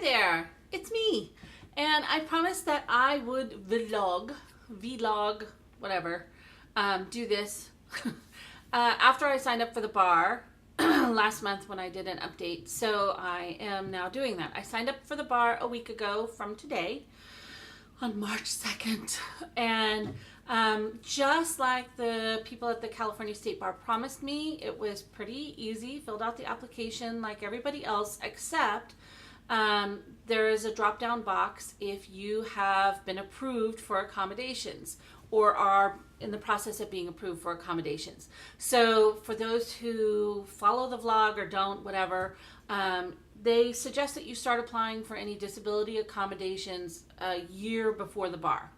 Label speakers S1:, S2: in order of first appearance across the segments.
S1: there, it's me. And I promised that I would vlog, whatever, do this after I signed up for the bar last month when I did an update. So I am now doing that. I signed up for the bar a week ago from today on March 2nd. And just like the people at the California State Bar promised me, it was pretty easy. Filled out the application like everybody else, except there is a drop-down box if you have been approved for accommodations or are in the process of being approved for accommodations. So for those who follow the vlog or don't, whatever, they suggest that you start applying for any disability accommodations a year before the bar,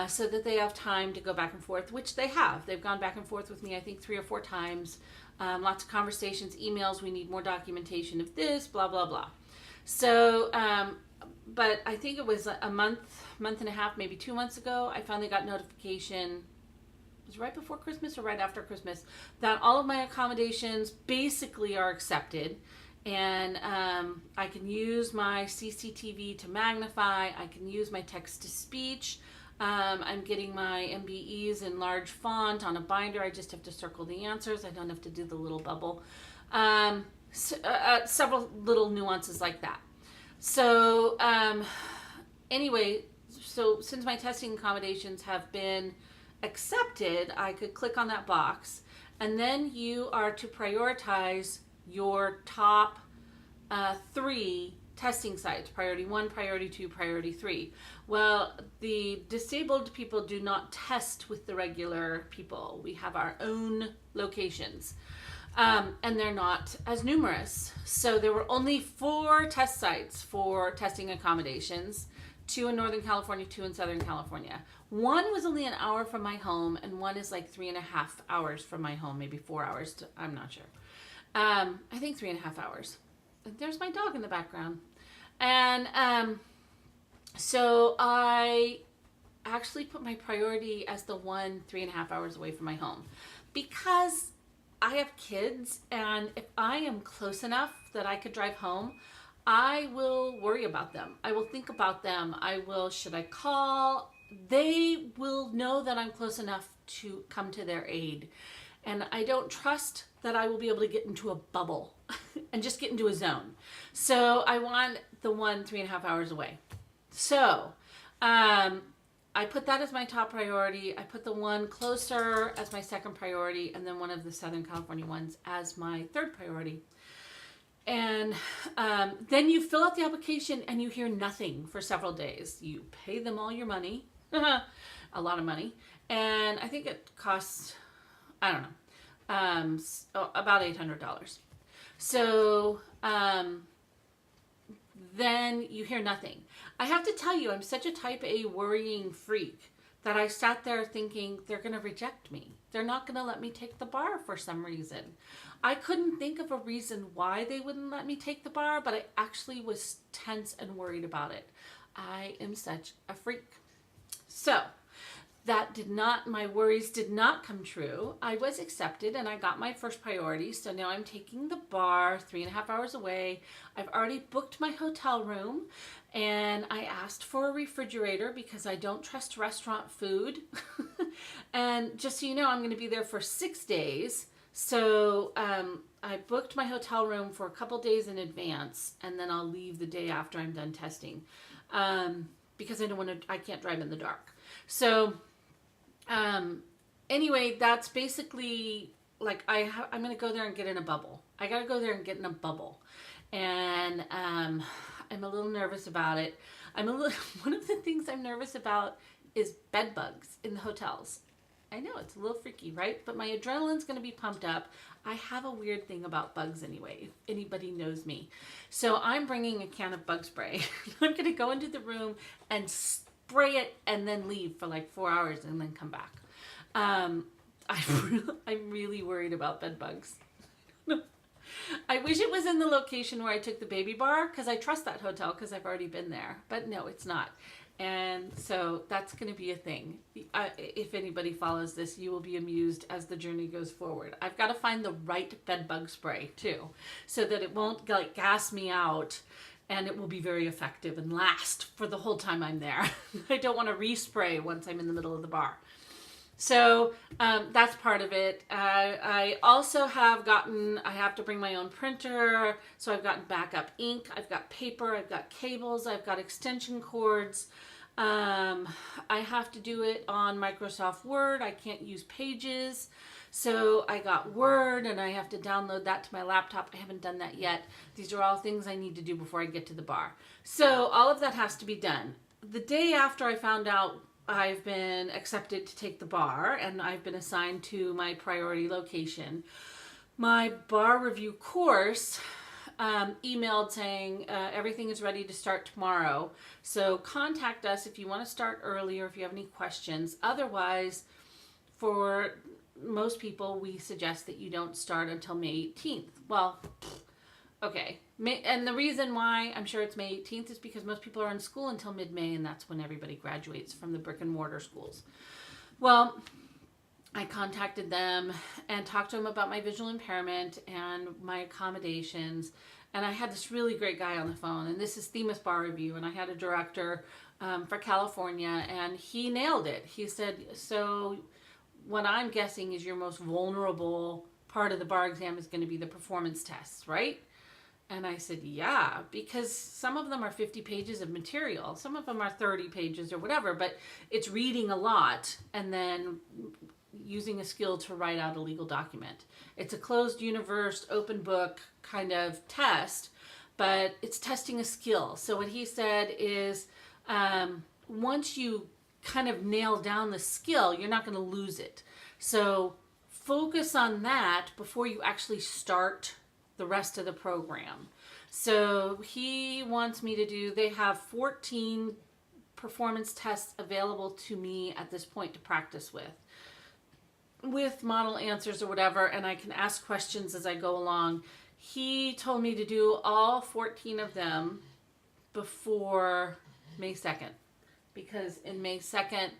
S1: so that they have time to go back and forth, which they have. They've gone back and forth with me, I think 3 or 4 times. Lots of conversations, emails, we need more documentation of this, blah, blah, blah. So, but I think it was a month and a half, maybe 2 months ago, I finally got notification, it was right before Christmas or right after Christmas, that all of my accommodations basically are accepted. And I can use my CCTV to magnify, I can use my text-to-speech. I'm getting my MBEs in large font on a binder. I just have to circle the answers. I don't have to do the little bubble. Several little nuances like that. So anyway, so since my testing accommodations have been accepted, I could click on that box, and then you are to prioritize your top 3 testing sites: priority 1, priority 2, priority 3. Well, the disabled people do not test with the regular people. We have our own locations, and they're not as numerous. So there were only 4 test sites for testing accommodations: 2 in Northern California, 2 in Southern California. One was only an hour from my home, and one is like 3.5 hours from my home, maybe 4 hours, I'm not sure. I think 3.5 hours. There's my dog in the background. And so I actually put my priority as the one 3.5 hours away from my home, because I have kids, and if I am close enough that I could drive home, I will worry about them. I will think about them. I will, should I call? They will know that I'm close enough to come to their aid. And I don't trust that I will be able to get into a bubble and just get into a zone. So I want the one 3.5 hours away. So I put that as my top priority. I put the one closer as my second priority, and then one of the Southern California ones as my third priority. And then you fill out the application and you hear nothing for several days. You pay them all your money, a lot of money. And I think it costs, I don't know, about $800. So then you hear nothing. I have to tell you, I'm such a type A worrying freak that I sat there thinking they're going to reject me. They're not going to let me take the bar for some reason. I couldn't think of a reason why they wouldn't let me take the bar, but I actually was tense and worried about it. I am such a freak. So my worries did not come true. I was accepted and I got my first priority. So now I'm taking the bar 3.5 hours away. I've already booked my hotel room, and I asked for a refrigerator because I don't trust restaurant food. And just so you know, I'm going to be there for 6 days. So I booked my hotel room for a couple days in advance, and then I'll leave the day after I'm done testing, because I can't drive in the dark. So anyway, that's basically like I'm going to go there and get in a bubble. I got to go there and get in a bubble. And I'm a little nervous about it. One of the things I'm nervous about is bed bugs in the hotels. I know it's a little freaky, right? But my adrenaline's going to be pumped up. I have a weird thing about bugs anyway, if anybody knows me. So I'm bringing a can of bug spray. I'm going to go into the room and spray it and then leave for like 4 hours and then come back. I'm really worried about bed bugs. I wish it was in the location where I took the baby bar, because I trust that hotel because I've already been there. But no, it's not. And so that's going to be a thing. If anybody follows this, you will be amused as the journey goes forward. I've got to find the right bed bug spray too, so that it won't like gas me out and it will be very effective and last for the whole time I'm there. I don't want to respray once I'm in the middle of the bar. So that's part of it. I also have I have to bring my own printer. So I've gotten backup ink. I've got paper. I've got cables. I've got extension cords. I have to do it on Microsoft Word. I can't use Pages. So I got Word and I have to download that to my laptop. I haven't done that yet. These are all things I need to do before I get to the bar. So all of that has to be done. The day after I found out I've been accepted to take the bar and I've been assigned to my priority location, my bar review course emailed saying everything is ready to start tomorrow. So contact us if you want to start early or if you have any questions. Otherwise, for most people, we suggest that you don't start until May 18th. Well, okay. And the reason why I'm sure it's May 18th is because most people are in school until mid-May, and that's when everybody graduates from the brick and mortar schools. Well, I contacted them and talked to them about my visual impairment and my accommodations. And I had this really great guy on the phone, and this is Themis Bar Review, and I had a director for California, and he nailed it. He said, so what I'm guessing is your most vulnerable part of the bar exam is going to be the performance tests, right? And I said, yeah, because some of them are 50 pages of material. Some of them are 30 pages or whatever, but it's reading a lot and then using a skill to write out a legal document. It's a closed universe, open book kind of test, but it's testing a skill. So what he said is once you kind of nail down the skill, you're not going to lose it. So focus on that before you actually start the rest of the program. So he wants me to do, they have 14 performance tests available to me at this point to practice with model answers or whatever, and I can ask questions as I go along. He told me to do all 14 of them before May 2nd, because in May 2nd,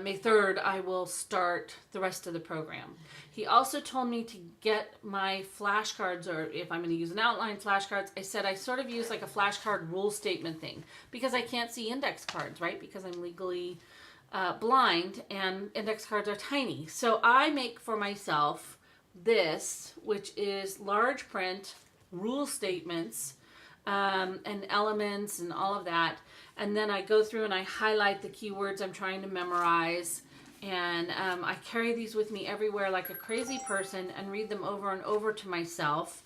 S1: May 3rd, I will start the rest of the program. He also told me to get my flashcards, or if I'm going to use an outline flashcards, I said I sort of use like a flashcard rule statement thing because I can't see index cards, right? Because I'm legally blind and index cards are tiny. So I make for myself this, which is large print, rule statements, and elements and all of that. And then I go through and I highlight the keywords I'm trying to memorize. And I carry these with me everywhere like a crazy person and read them over and over to myself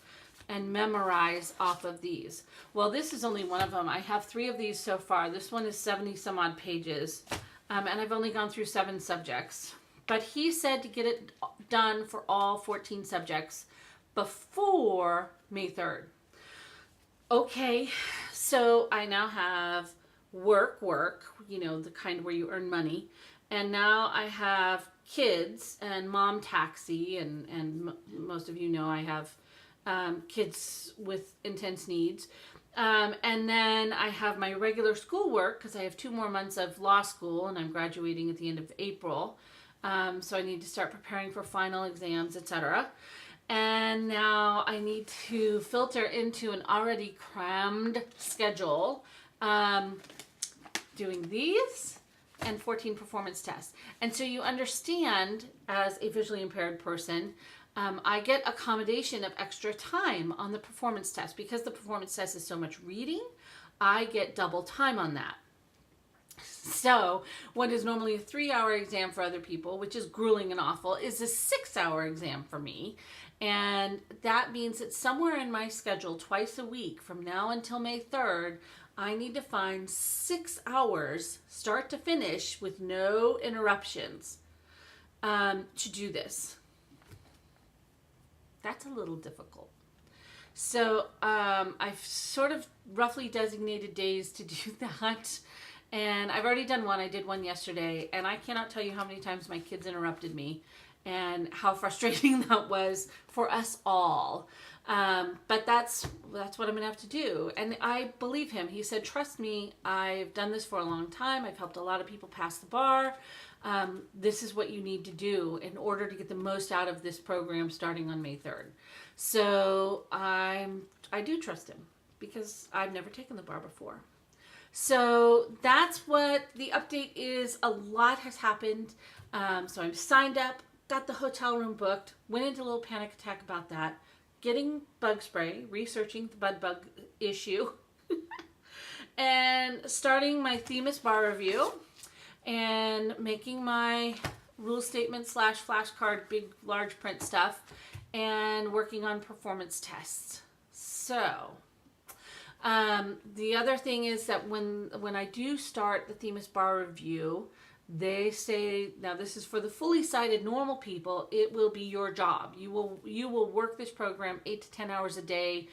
S1: and memorize off of these. Well, this is only one of them. I have 3 of these so far. This one is 70 some odd pages. And I've only gone through 7 subjects. But he said to get it done for all 14 subjects before May 3rd. Okay, so I now have work, you know, the kind where you earn money. And now I have kids and mom taxi, and most of you know I have kids with intense needs. And then I have my regular schoolwork because I have 2 more months of law school and I'm graduating at the end of April. So I need to start preparing for final exams, etc. And now I need to filter into an already crammed schedule, doing these and 14 performance tests. And so you understand, as a visually impaired person, I get accommodation of extra time on the performance test. Because the performance test is so much reading, I get double time on that. So what is normally a 3-hour exam for other people, which is grueling and awful, is a 6-hour exam for me. And that means that somewhere in my schedule, twice a week, from now until May 3rd, I need to find 6 hours, start to finish, with no interruptions, to do this. That's a little difficult. So I've sort of roughly designated days to do that. And I've already done one. I did one yesterday. And I cannot tell you how many times my kids interrupted me and how frustrating that was for us all. But that's what I'm going to have to do. And I believe him. He said, trust me, I've done this for a long time. I've helped a lot of people pass the bar. This is what you need to do in order to get the most out of this program starting on May 3rd. So I do trust him. because I've never taken the bar before. So that's what the update is. A lot has happened. So I'm signed up, got the hotel room booked, went into a little panic attack about that, getting bug spray, researching the bug issue, and starting my Themis bar review, and making my rule statement / flashcard, big, large print stuff, and working on performance tests. So the other thing is that when I do start the Themis bar review, they say, now this is for the fully sighted normal people, it will be your job. You will work this program 8 to 10 hours a day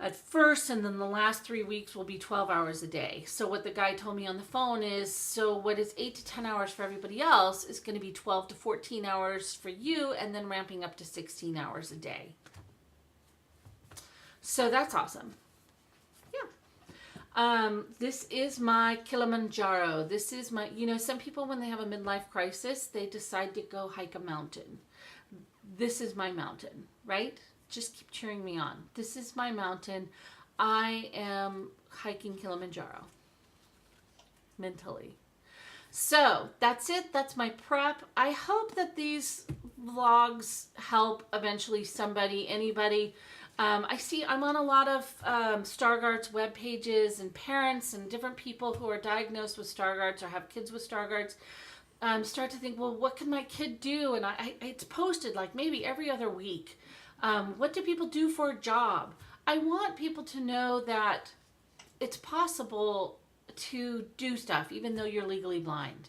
S1: at first, and then the last 3 weeks will be 12 hours a day. So what the guy told me on the phone is, so what is 8 to 10 hours for everybody else is going to be 12 to 14 hours for you, and then ramping up to 16 hours a day. So that's awesome. This is my Kilimanjaro. This is my, some people when they have a midlife crisis, they decide to go hike a mountain. This is my mountain, right? Just keep cheering me on. This is my mountain. I am hiking Kilimanjaro mentally. So that's it. That's my prep. I hope that these vlogs help eventually somebody, anybody. I see I'm on a lot of Stargardt's web pages, and parents and different people who are diagnosed with Stargardt's or have kids with Stargardt's start to think, well, what can my kid do? And it's posted like maybe every other week. What do people do for a job? I want people to know that it's possible to do stuff even though you're legally blind.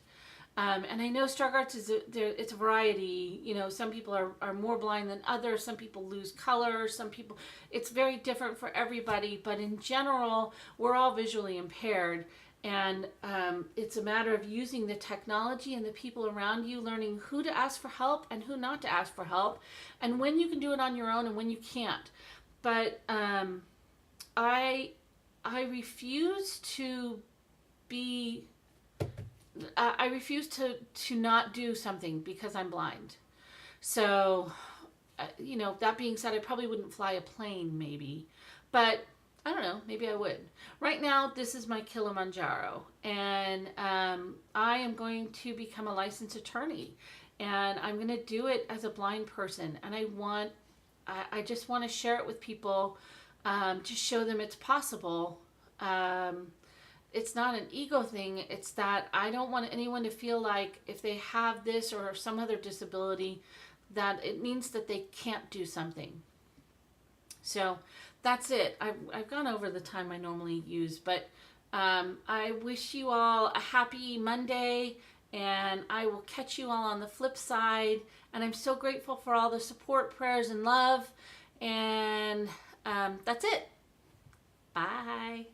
S1: And I know Stargardt's it's a variety. Some people are more blind than others. Some people lose color. Some people, it's very different for everybody. But in general, we're all visually impaired. And it's a matter of using the technology and the people around you, learning who to ask for help and who not to ask for help, and when you can do it on your own and when you can't. But I refuse to be... I refuse to not do something because I'm blind. So, that being said, I probably wouldn't fly a plane maybe, but I don't know, maybe I would. Right now, this is my Kilimanjaro, and I am going to become a licensed attorney, and I'm going to do it as a blind person, and I just want to share it with people to show them it's possible. It's not an ego thing. It's that I don't want anyone to feel like if they have this or some other disability, that it means that they can't do something. So that's it. I've gone over the time I normally use, but I wish you all a happy Monday, and I will catch you all on the flip side. And I'm so grateful for all the support, prayers, and love. And that's it. Bye.